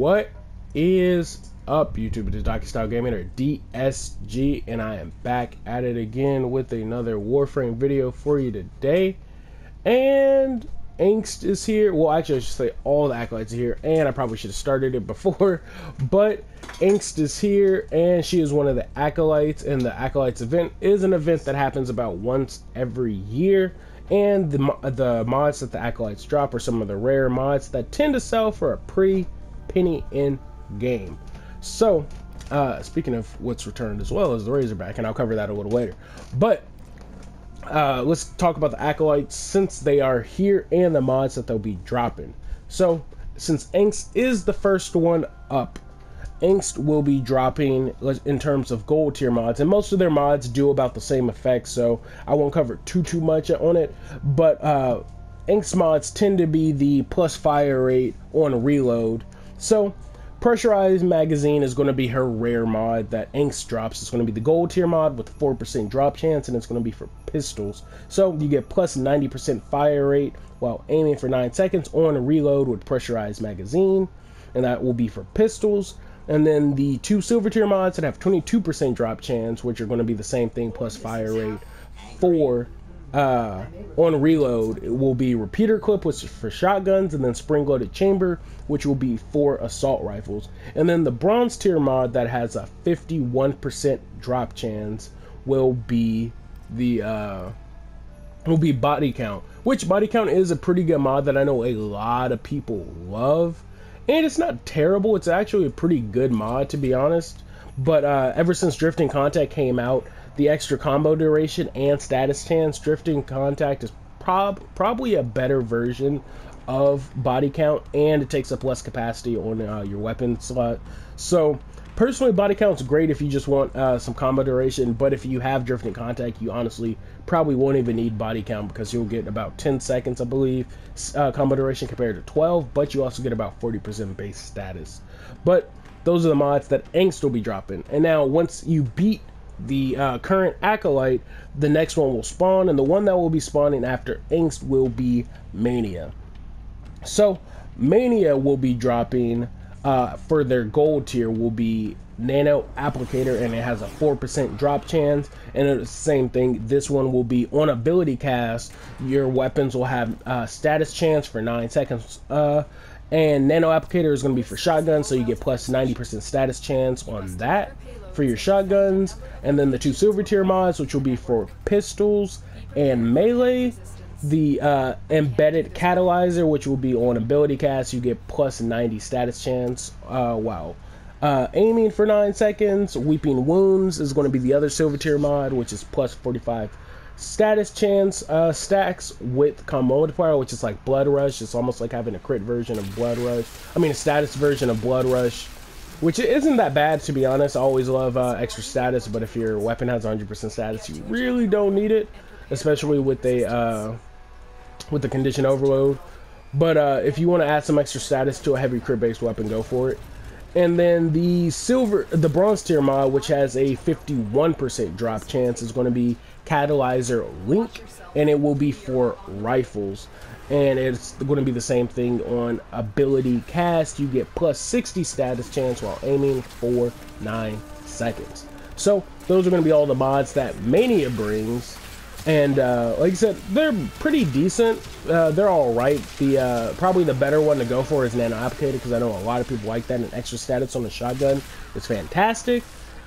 What is up, YouTube? It is Docky Style Gaming, or DSG, and I am back at it again with another Warframe video for you today. And Angst is here. Well, actually, I should say all the Acolytes are here, and I probably should have started it before, but Angst is here, and she is one of the Acolytes, and the Acolytes event is an event that happens about once every year. And the mods that the Acolytes drop are some of the rare mods that tend to sell for a pretty penny in game. So speaking of what's returned as well as the Razorback, and I'll cover that a little later, but let's talk about the Acolytes since they are here and the mods that they'll be dropping. So since Angst is the first one up, Angst will be dropping in terms of gold tier mods, and most of their mods do about the same effect, so I won't cover too much on it. But Angst mods tend to be the plus fire rate on reload. So pressurized magazine is going to be her rare mod that Angst drops. It's going to be the gold tier mod with 4% drop chance, and it's going to be for pistols. So you get plus 90% fire rate while aiming for 9 seconds on reload with pressurized magazine, and that will be for pistols. And then the 2 silver tier mods that have 22% drop chance, which are going to be the same thing plus fire rate for on reload. It will be repeater clip, which is for shotguns, and then spring loaded chamber, which will be for assault rifles. And then the bronze tier mod that has a 51% drop chance will be the body count, which body count is a pretty good mod that I know a lot of people love. And it's not terrible, it's actually a pretty good mod, to be honest. But ever since Drifting Contact came out, the extra combo duration and status chance, Drifting Contact is probably a better version of body count, and it takes up less capacity on your weapon slot. So personally, body count's great if you just want some combo duration, but if you have Drifting Contact, you honestly probably won't even need body count, because you'll get about 10 seconds, I believe, combo duration compared to 12, but you also get about 40% base status. But those are the mods that Angst will be dropping. And now once you beat the current Acolyte, the next one will spawn, and the one that will be spawning after Angst will be Mania. So Mania will be dropping for their gold tier will be Nano Applicator, and it has a 4% drop chance. And it's the same thing, this one will be on ability cast. Your weapons will have status chance for 9 seconds, and Nano Applicator is going to be for shotguns, so you get plus 90% status chance on that for your shotguns. And then the 2 silver tier mods, which will be for pistols and melee. The embedded catalyzer, which will be on ability cast, you get plus 90 status chance while aiming for 9 seconds. Weeping Wounds is going to be the other silver tier mod, which is plus 45 status chance stacks with combo multiplier, which is like Blood Rush. It's almost like having a crit version of Blood Rush. I mean, a status version of Blood Rush, which isn't that bad, to be honest. I always love extra status, but if your weapon has 100% status, you really don't need it, especially with the condition overload. But if you want to add some extra status to a heavy crit based weapon, go for it. And then the bronze tier mod, which has a 51% drop chance, is going to be Catalyzer Link, and it will be for rifles. And it's going to be the same thing on ability cast. You get plus 60 status chance while aiming for 9 seconds. So those are going to be all the mods that Mania brings. And like I said, they're pretty decent. They're all right. Probably the better one to go for is Nano Applicator, because I know a lot of people like that, and extra status on the shotgun is fantastic.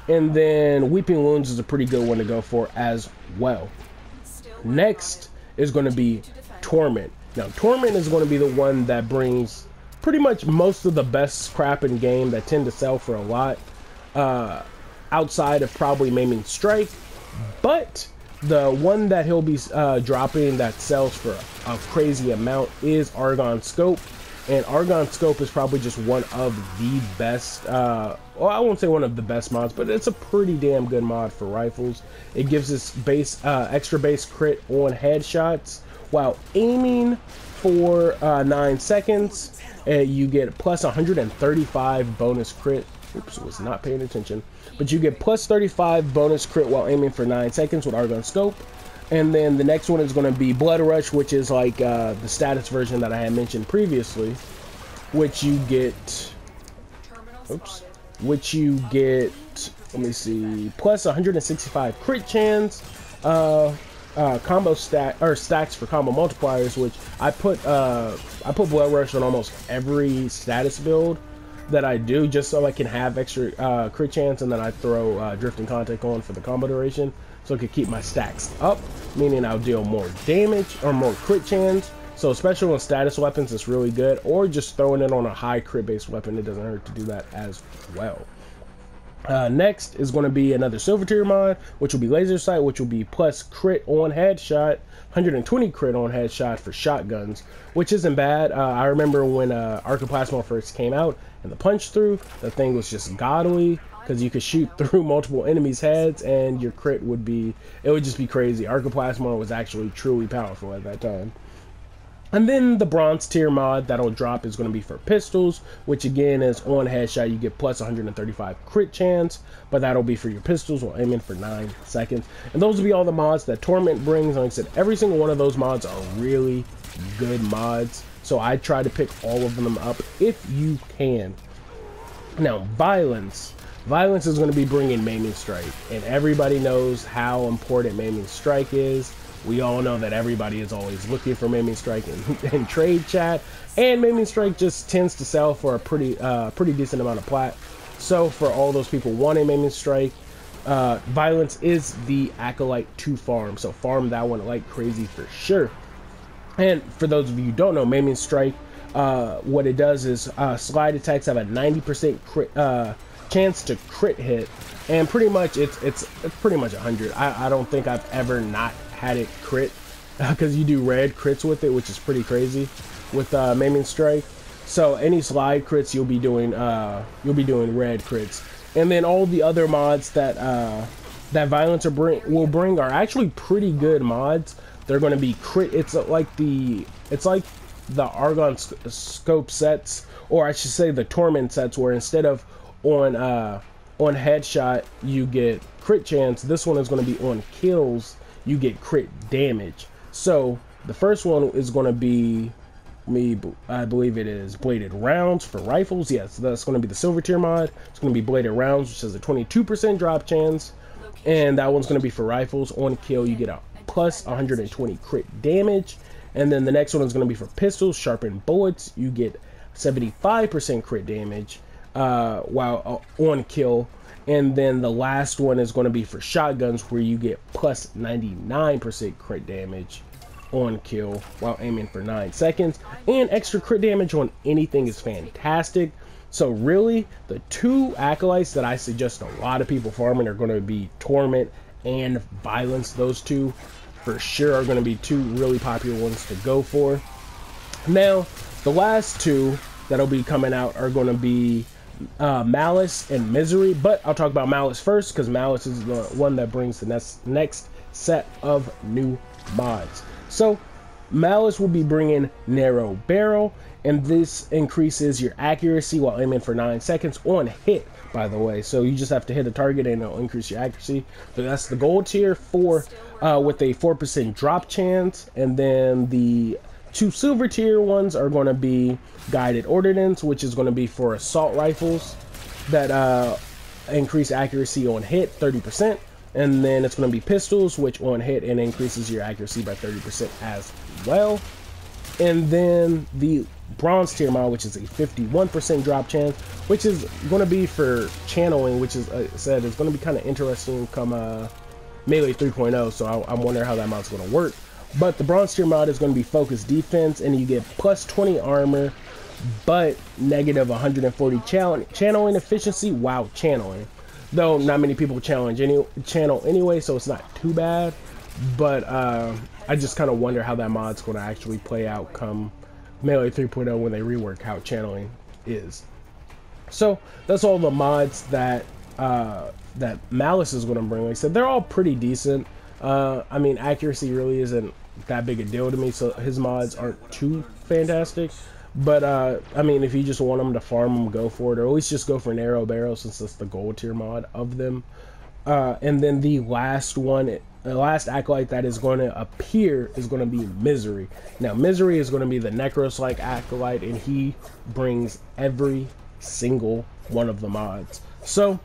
And then Weeping Wounds is a pretty good one to go for as well. Next is going to be Torment. Now Torment is going to be the one that brings pretty much most of the best crap in game that tend to sell for a lot, outside of probably Maiming Strike. But the one that he'll be dropping that sells for a crazy amount is Argon Scope. And Argon Scope is probably just one of the best, well, I won't say one of the best mods, but it's a pretty damn good mod for rifles. It gives this base, extra base crit on headshots while aiming for 9 seconds. You get plus 135 bonus crit. Oops, was not paying attention. But you get plus 35 bonus crit while aiming for 9 seconds with Argon Scope. And then the next one is going to be Blood Rush, which is like the status version that I had mentioned previously, which you get oops, which you get, let me see, plus 165 crit chance, combo stack or stacks for combo multipliers, which I put Blood Rush on almost every status build that I do, just so I can have extra crit chance, and then I throw Drifting Contact on for the combo duration, so I can keep my stacks up, meaning I'll deal more damage or more crit chance. So especially on status weapons, it's really good, or just throwing it on a high crit based weapon, it doesn't hurt to do that as well. Next is going to be another silver tier mod, which will be Laser Sight, which will be plus crit on headshot, 120 crit on headshot for shotguns, which isn't bad. I remember when Acolytes Mods first came out and the punch through, the thing was just godly, because you could shoot through multiple enemies' heads and your crit would be, it would just be crazy. Acolytes Mods was actually truly powerful at that time. And then the bronze tier mod that'll drop is going to be for pistols, which again is on headshot. You get plus 135 crit chance, but that'll be for your pistols while aiming for 9 seconds. And those will be all the mods that Torment brings. Like I said, every single one of those mods are really good mods, so I try to pick all of them up if you can. Now, violence is going to be bringing Maiming Strike, and everybody knows how important Maiming Strike is. We all know that everybody is always looking for Maiming Strike in trade chat, and Maiming Strike just tends to sell for a pretty decent amount of plat. So for all those people wanting Maiming Strike, violence is the Acolyte to farm. So farm that one like crazy for sure. And for those of you who don't know, Maiming Strike, what it does is slide attacks have a 90% crit, chance to crit hit, and pretty much it's pretty much 100. I don't think I've ever not had it crit, because you do red crits with it, which is pretty crazy with Maiming Strike. So any slide crits, you'll be doing red crits. And then all the other mods that that violence will bring are actually pretty good mods. They're going to be crit. It's like the Argon scope sets, or I should say the Torment sets, where instead of on headshot you get crit chance, this one is going to be on kills, you get crit damage. So the first one is going to be, I believe it is Bladed Rounds for rifles. Yes, that's going to be the silver tier mod. It's going to be Bladed Rounds, which has a 22% drop chance, and that one's going to be for rifles. On kill, you get a plus 120 crit damage. And then the next one is going to be for pistols. Sharpened Bullets, you get 75% crit damage while on kill. And then the last one is going to be for shotguns, where you get plus 99% crit damage on kill while aiming for 9 seconds. And extra crit damage on anything is fantastic. So really, the two acolytes that I suggest a lot of people farming are going to be Torment and Violence. Those two for sure are going to be two really popular ones to go for. Now, the last two that'll be coming out are going to be Malice and Misery, but I'll talk about Malice first, because Malice is the one that brings the next set of new mods. So Malice will be bringing Narrow Barrel, and this increases your accuracy while aiming for 9 seconds on hit, by the way. So you just have to hit a target and it'll increase your accuracy. So that's the gold tier for with a 4% drop chance. And then the two silver tier ones are going to be Guided Ordnance, which is going to be for assault rifles that increase accuracy on hit 30%. And then it's going to be pistols, which on hit and increases your accuracy by 30% as well. And then the bronze tier mod, which is a 51% drop chance, which is going to be for channeling, which is said is going to be kind of interesting come Melee 3.0. So I'm wondering how that mod's going to work. But the bronze tier mod is going to be focused defense, and you get plus 20 armor, but negative 140 channeling efficiency while channeling. Though not many people channel anyway, so it's not too bad. But I just kind of wonder how that mod's going to actually play out come Melee 3.0 when they rework how channeling is. So that's all the mods that that Malice is going to bring. Like I said, they're all pretty decent. I mean, accuracy really isn't that big a deal to me, so his mods aren't too fantastic. But I mean, if you just want them to farm them, go for it, or at least just go for Narrow Barrel, since that's the gold tier mod of them. And then the last one, the last acolyte that is going to appear is going to be Misery. Now, Misery is going to be the Necros-like acolyte, and he brings every single one of the mods. So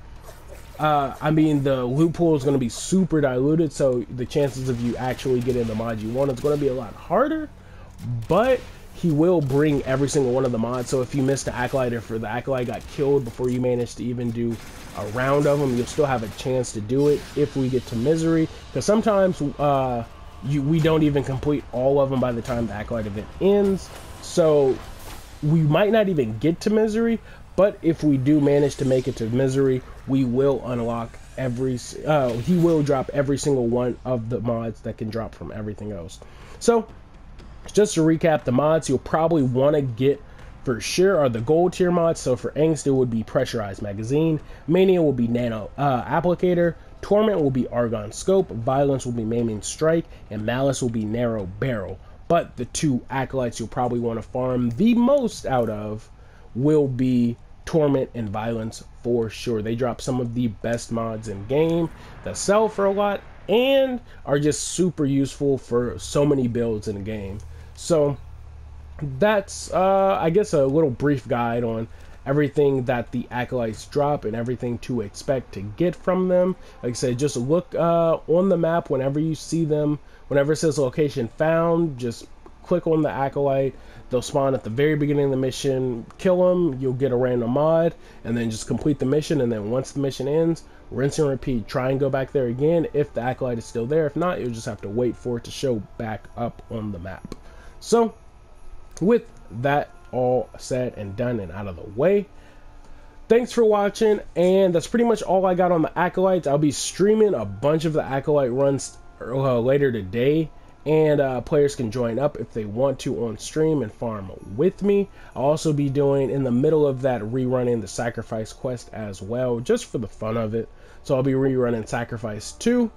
I mean, the loot pool is going to be super diluted, so the chances of you actually getting the mod you want is going to be a lot harder, but he will bring every single one of the mods. So if you missed the Acolyte, if the Acolyte got killed before you managed to even do a round of them, you'll still have a chance to do it if we get to Misery, because sometimes we don't even complete all of them by the time the Acolyte event ends, so we might not even get to Misery. But if we do manage to make it to Misery, we will unlock he will drop every single one of the mods that can drop from everything else. So just to recap, the mods you'll probably want to get for sure are the gold tier mods. So for Angst, it would be Pressurized Magazine, Mania will be Nano Applicator, Torment will be Argon Scope, Violence will be Maiming Strike, and Malice will be Narrow Barrel. But the two Acolytes you'll probably want to farm the most out of will be Torment and Violence for sure. They drop some of the best mods in game that sell for a lot and are just super useful for so many builds in the game. So that's I guess a little brief guide on everything that the Acolytes drop and everything to expect to get from them. Like I said, just look on the map whenever you see them. Whenever it says location found, just click on the Acolyte. They'll spawn at the very beginning of the mission, kill them, you'll get a random mod, and then just complete the mission. And then once the mission ends, rinse and repeat. Try and go back there again if the Acolyte is still there. If not, you'll just have to wait for it to show back up on the map. So with that all said and done and out of the way, thanks for watching, and that's pretty much all I got on the Acolytes. I'll be streaming a bunch of the Acolyte runs later today, and players can join up if they want to on stream and farm with me. I'll also be doing, in the middle of that, rerunning the Sacrifice quest as well, just for the fun of it. So I'll be rerunning Sacrifice 2.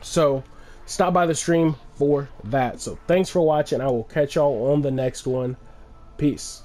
So stop by the stream for that. So thanks for watching. I will catch y'all on the next one. Peace.